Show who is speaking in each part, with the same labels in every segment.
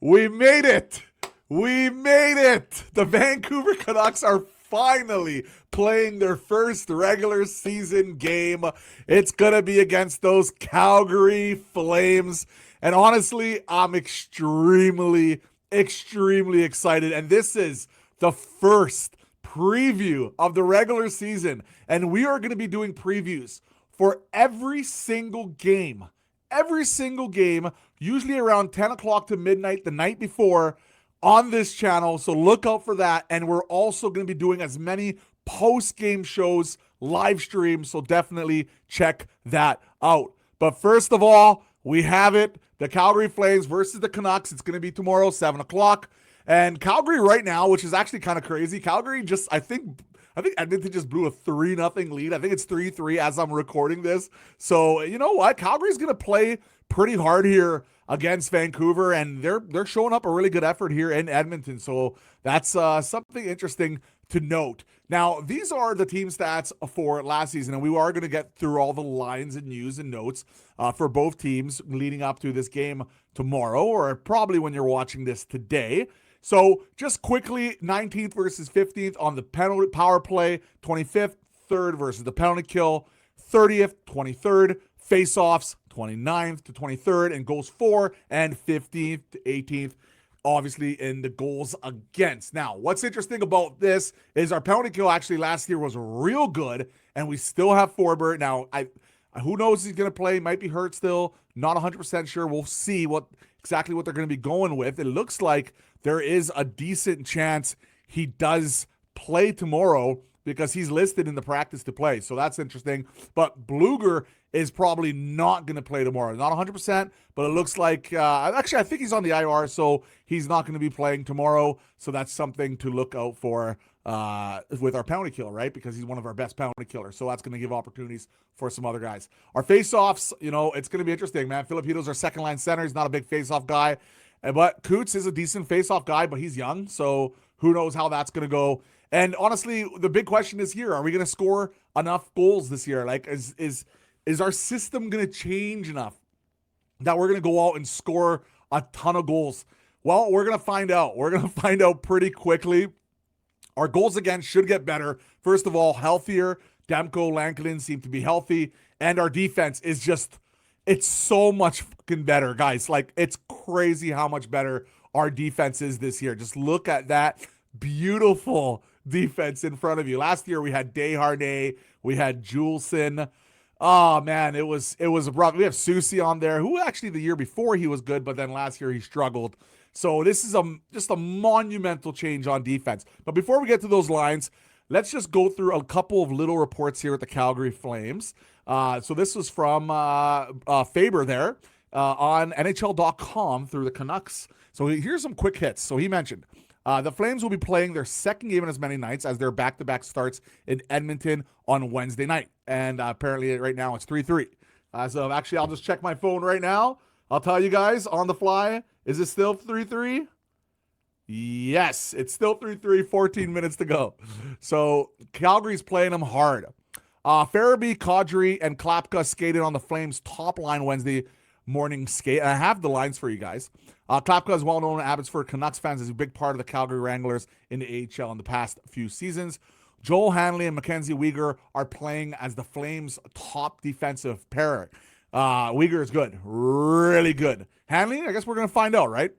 Speaker 1: We made it. We made it. The Vancouver Canucks are finally playing their first regular season game. It's going to be against those Calgary Flames. And honestly, I'm extremely excited. And this is the first preview of the regular season. And we are going to be doing previews for every single game, usually around 10 o'clock to midnight the night before on this channel. So look out for that. And we're also going to be doing as many post-game shows, live streams. So definitely check that out. But first of all, we have it. The Calgary Flames versus the Canucks. It's going to be tomorrow, 7 o'clock. And Calgary right now, which is actually kind of crazy. Calgary just, I think Edmonton just blew a 3-0 lead. I think it's 3-3 as I'm recording this. So, you know what? Calgary's going to play pretty hard here against Vancouver, and they're showing up a really good effort here in Edmonton. So that's something interesting to note. Now, these are the team stats for last season, and we are going to get through all the lines and news and notes for both teams leading up to this game tomorrow, or probably when you're watching this today. So just quickly, 19th versus 15th on the penalty power play, 25th, 3rd versus the penalty kill, 30th, 23rd, face-offs, 29th to 23rd, and goals for, and 15th to 18th, obviously in the goals against. Now, what's interesting about this is our penalty kill actually last year was real good, and we still have Forbert. Now, who knows if he's going to play, might be hurt still, not 100% sure. We'll see exactly what they're going to be going with. It looks like there is a decent chance he does play tomorrow because he's listed in the practice to play. So that's interesting. But Bluger is probably not going to play tomorrow. Not 100%, but it looks like, actually, I think he's on the IR, so he's not going to be playing tomorrow. So that's something to look out for with our penalty killer, right? Because he's one of our best penalty killers. So that's going to give opportunities for some other guys. Our face-offs, it's going to be interesting, man. Filipino's our second-line center. He's not a big face-off guy. But Coots is a decent face-off guy, but he's young, so who knows how that's going to go. And honestly, the big question is here, are we going to score enough goals this year? Like, is our system going to change enough that we're going to go out and score a ton of goals? Well, we're going to find out. We're going to find out pretty quickly. Our goals against should get better. First of all, healthier. Demko, Lankinen seem to be healthy. And our defense is just, it's so much fucking better, guys. Like, it's crazy how much better our defense is this year. Just look at that beautiful defense in front of you. Last year we had diehard, we had Juleson. Oh man, it was rough. We have Susie on there, who actually the year before he was good, but then last year he struggled. So this is just a monumental change on defense. But before we get to those lines, let's just go through a couple of little reports here at the Calgary Flames. So this was from Faber there on NHL.com through the Canucks. So here's some quick hits. So he mentioned the Flames will be playing their second game in as many nights as their back-to-back starts in Edmonton on Wednesday night. And apparently right now it's 3-3. So actually, I'll just check my phone right now. I'll tell you guys on the fly. Is it still 3-3? Yes, it's still 3-3, 14 minutes to go. So Calgary's playing them hard. Farabee, Kadri, and Klapka skated on the Flames' top line Wednesday morning skate. And I have the lines for you guys. Klapka is well known to Abbotsford Canucks fans as a big part of the Calgary Wranglers in the AHL in the past few seasons. Joel Hanley and Mackenzie Weegar are playing as the Flames' top defensive pair. Weegar is good, really good. Hanley, I guess we're going to find out, right?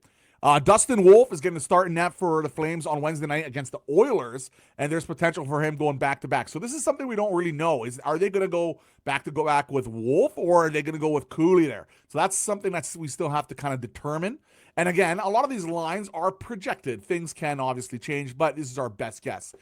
Speaker 1: Dustin Wolf is getting a start in net for the Flames on Wednesday night against the Oilers, and there's potential for him going back-to-back. So this is something we don't really know. Are they going to go back with Wolf, or are they going to go with Cooley there? So that's something that we still have to kind of determine. And again, a lot of these lines are projected. Things can obviously change, but this is our best guess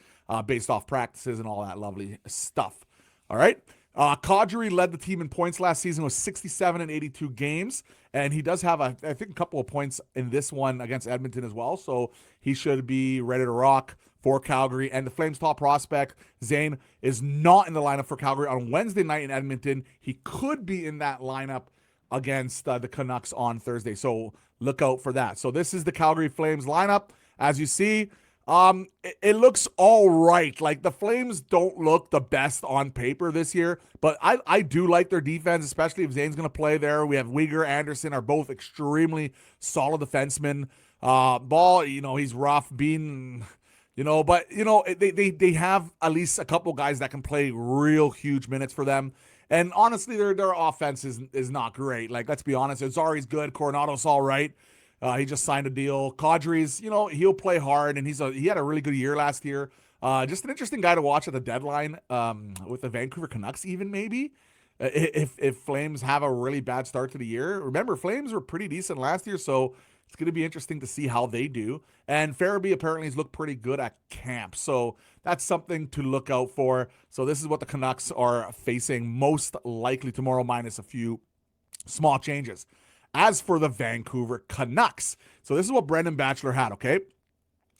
Speaker 1: based off practices and all that lovely stuff. All right. Kadri led the team in points last season with 67 and 82 games, and he does have, I think, a couple of points in this one against Edmonton as well, so he should be ready to rock for Calgary. And the Flames' top prospect, Zane, is not in the lineup for Calgary on Wednesday night in Edmonton. He could be in that lineup against the Canucks on Thursday, so look out for that. So this is the Calgary Flames lineup. As you see, It looks all right. Like the Flames don't look the best on paper this year, but I do like their defense, especially if Zane's going to play there. We have Uyghur, Anderson are both extremely solid defensemen. Ball, he's rough, Bean, but they have at least a couple guys that can play real huge minutes for them. And honestly, their offense is not great. Like, let's be honest, Zari's good, Coronado's all right. He just signed a deal. Kadri's, he'll play hard, and he had a really good year last year. Just an interesting guy to watch at the deadline with the Vancouver Canucks, even maybe. If Flames have a really bad start to the year. Remember, Flames were pretty decent last year, so it's going to be interesting to see how they do. And Farabee apparently has looked pretty good at camp, so that's something to look out for. So this is what the Canucks are facing most likely tomorrow, minus a few small changes. As for the Vancouver Canucks, so this is what Brendan Batchelor had, okay?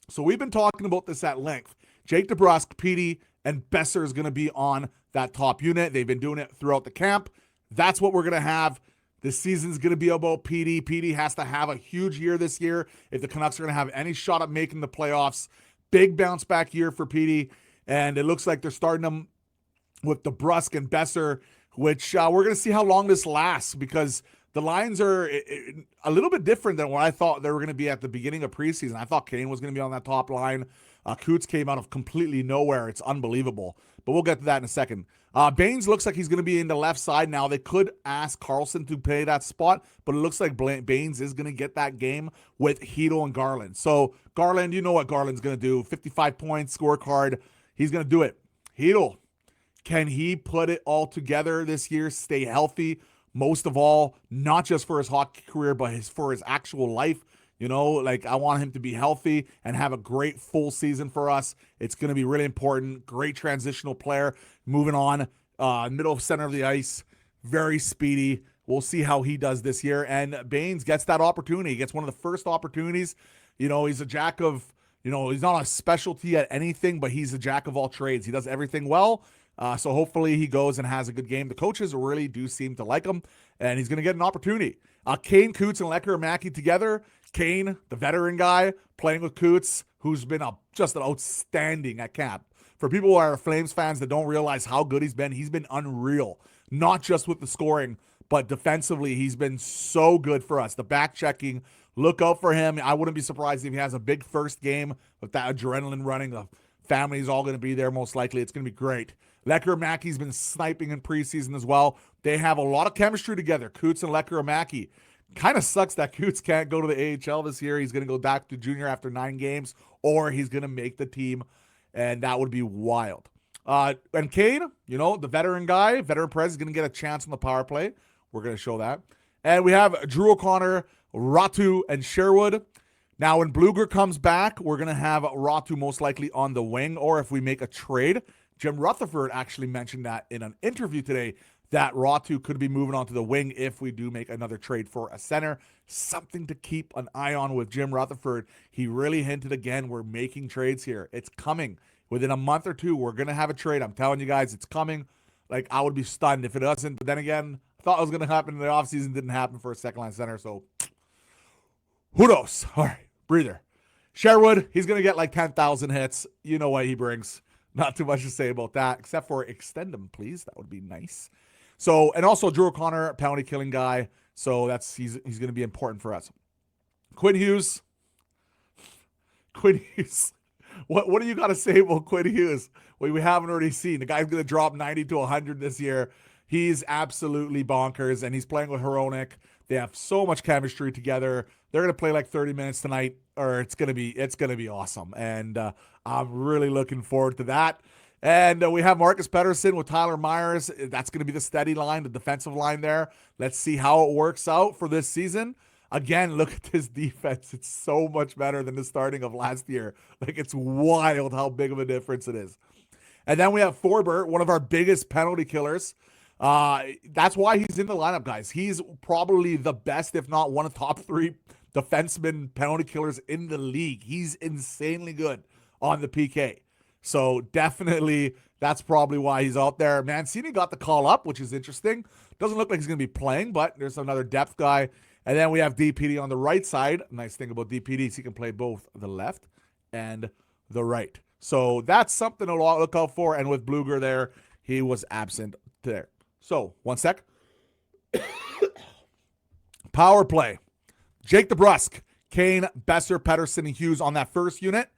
Speaker 1: So we've been talking about this at length. Jake DeBrusk, Petey, and Besser is going to be on that top unit. They've been doing it throughout the camp. That's what we're going to have. This season's going to be about Petey. Petey has to have a huge year this year if the Canucks are going to have any shot at making the playoffs. Big bounce back year for Petey, and it looks like they're starting them with DeBrusk and Besser, which we're going to see how long this lasts, because the lines are a little bit different than what I thought they were going to be at the beginning of preseason. I thought Kane was going to be on that top line. Coots came out of completely nowhere. It's unbelievable. But we'll get to that in a second. Baines looks like he's going to be in the left side now. They could ask Carlson to play that spot, but it looks like Baines is going to get that game with Hedel and Garland. So Garland, you know what Garland's going to do. 55 points, scorecard. He's going to do it. Hedel, can he put it all together this year, stay healthy? Most of all, not just for his hockey career, but for his actual life. I want him to be healthy and have a great full season for us. It's going to be really important. Great transitional player. Moving on, middle of center of the ice, very speedy. We'll see how he does this year. And Baines gets that opportunity. He gets one of the first opportunities. He's a jack of, he's not a specialty at anything, but he's a jack of all trades. He does everything well. So hopefully he goes and has a good game. The coaches really do seem to like him, and he's going to get an opportunity. Kane, Coots, and Lekkerimaki together. Kane, the veteran guy, playing with Coots, who's been just an outstanding at camp. For people who are Flames fans that don't realize how good he's been unreal. Not just with the scoring, but defensively, he's been so good for us. The back checking, look out for him. I wouldn't be surprised if he has a big first game with that adrenaline running. The family's all going to be there most likely. It's going to be great. Lekkerimaki been sniping in preseason as well. They have a lot of chemistry together, Coots and Lekkerimaki. Kind of sucks that Coots can't go to the AHL this year. He's going to go back to junior after 9 games, or he's going to make the team, and that would be wild. And Kane, the veteran guy, veteran Perez, is going to get a chance on the power play. We're going to show that. And we have Drew O'Connor, Ratu, and Sherwood. Now, when Bluger comes back, we're going to have Ratu most likely on the wing, or if we make a trade. Jim Rutherford actually mentioned that in an interview today, that Ratu could be moving on to the wing if we do make another trade for a center. Something to keep an eye on with Jim Rutherford. He really hinted again, we're making trades here. It's coming. Within a month or two, we're going to have a trade. I'm telling you guys, it's coming. Like, I would be stunned if it doesn't. But then again, I thought it was going to happen in the offseason. Didn't happen for a second-line center. So, who knows? All right, breather. Sherwood, he's going to get like 10,000 hits. You know what he brings. Not too much to say about that, except for extend him, please. That would be nice. So, and also Drew O'Connor, penalty killing guy. So he's going to be important for us. Quinn Hughes. What do you got to say about Quinn Hughes? We haven't already seen. The guy's going to drop 90 to 100 this year. He's absolutely bonkers, and he's playing with Hronek. They have so much chemistry together. They're going to play like 30 minutes tonight, or it's going to be awesome. And I'm really looking forward to that. And we have Marcus Pettersson with Tyler Myers. That's going to be the steady line, the defensive line there. Let's see how it works out for this season. Again, look at this defense. It's so much better than the starting of last year. Like, it's wild how big of a difference it is. And then we have Forbert, one of our biggest penalty killers. That's why he's in the lineup, guys. He's probably the best, if not one of the top 3 defenseman penalty killers in the league. He's insanely good on the PK. So definitely that's probably why he's out there. Mancini got the call up, which is interesting. Doesn't look like he's going to be playing, but there's another depth guy. And then we have DPD on the right side. Nice thing about DPD is he can play both the left and the right. So that's something to look out for. And with Bluger there, he was absent there. So, one sec. Power play. Jake DeBrusk, Kane, Besser, Pettersson, and Hughes on that first unit.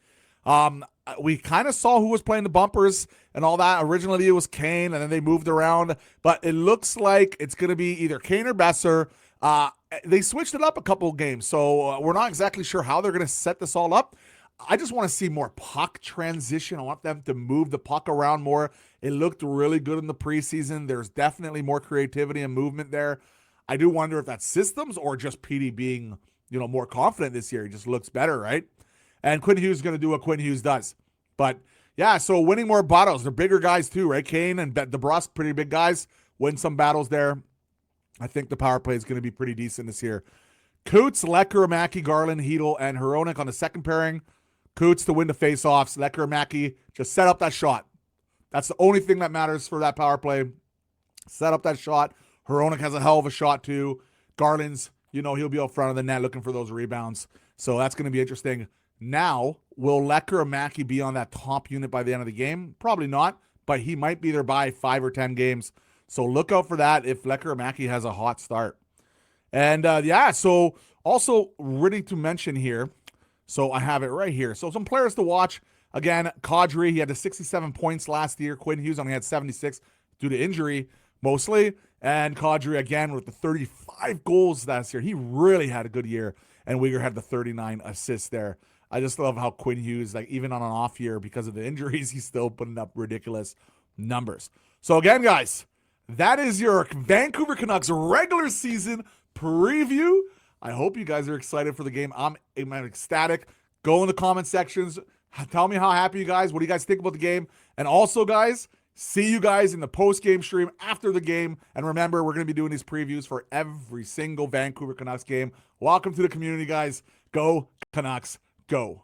Speaker 1: We kind of saw who was playing the bumpers and all that. Originally, it was Kane, and then they moved around. But it looks like it's going to be either Kane or Besser. They switched it up a couple of games, so we're not exactly sure how they're going to set this all up. I just want to see more puck transition. I want them to move the puck around more. It looked really good in the preseason. There's definitely more creativity and movement there. I do wonder if that's systems or just PD being, more confident this year. He just looks better, right? And Quinn Hughes is going to do what Quinn Hughes does. But, yeah, so winning more battles. They're bigger guys too, right? Kane and DeBrusk, pretty big guys. Win some battles there. I think the power play is going to be pretty decent this year. Coots, Lecker, Mackey, Garland, Hedel, and Hronek on the second pairing. Coots to win the faceoffs. Lecker, Mackey, just set up that shot. That's the only thing that matters for that power play. Set up that shot. Hronek has a hell of a shot too. Garland's, he'll be out front of the net looking for those rebounds. So that's going to be interesting. Now, will Lecker or Mackey be on that top unit by the end of the game? Probably not, but he might be there by 5 or 10 games. So look out for that if Lecker or Mackey has a hot start. And so also ready to mention here. So I have it right here. So some players to watch. Again, CALGARY, he had the 67 points last year. Quinn Hughes only had 76 due to injury, mostly. And CALGARY, again, with the 35 goals last year. He really had a good year. And Uyghur had the 39 assists there. I just love how Quinn Hughes, even on an off year because of the injuries, he's still putting up ridiculous numbers. So again, guys, that is your Vancouver Canucks regular season preview. I hope you guys are excited for the game. I'm ecstatic. Go in the comment sections. Tell me how happy you guys. What do you guys think about the game? And also, guys, see you guys in the post-game stream after the game. And remember, we're going to be doing these previews for every single Vancouver Canucks game. Welcome to the community, guys. Go Canucks, go.